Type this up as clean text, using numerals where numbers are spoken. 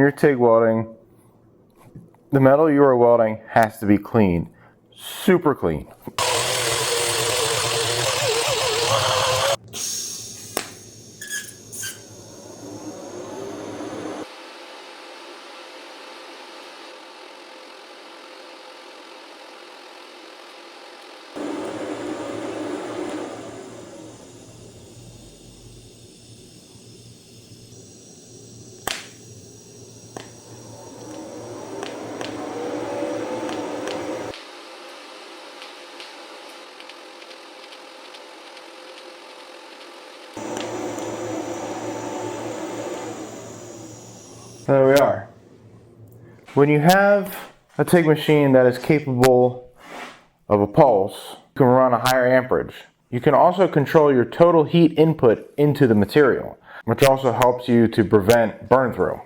When you're TIG welding, the metal you are welding has to be clean, super clean. There we are. When you have a TIG machine that is capable of a pulse, you can run a higher amperage. You can also control your total heat input into the material, which also helps you to prevent burn through.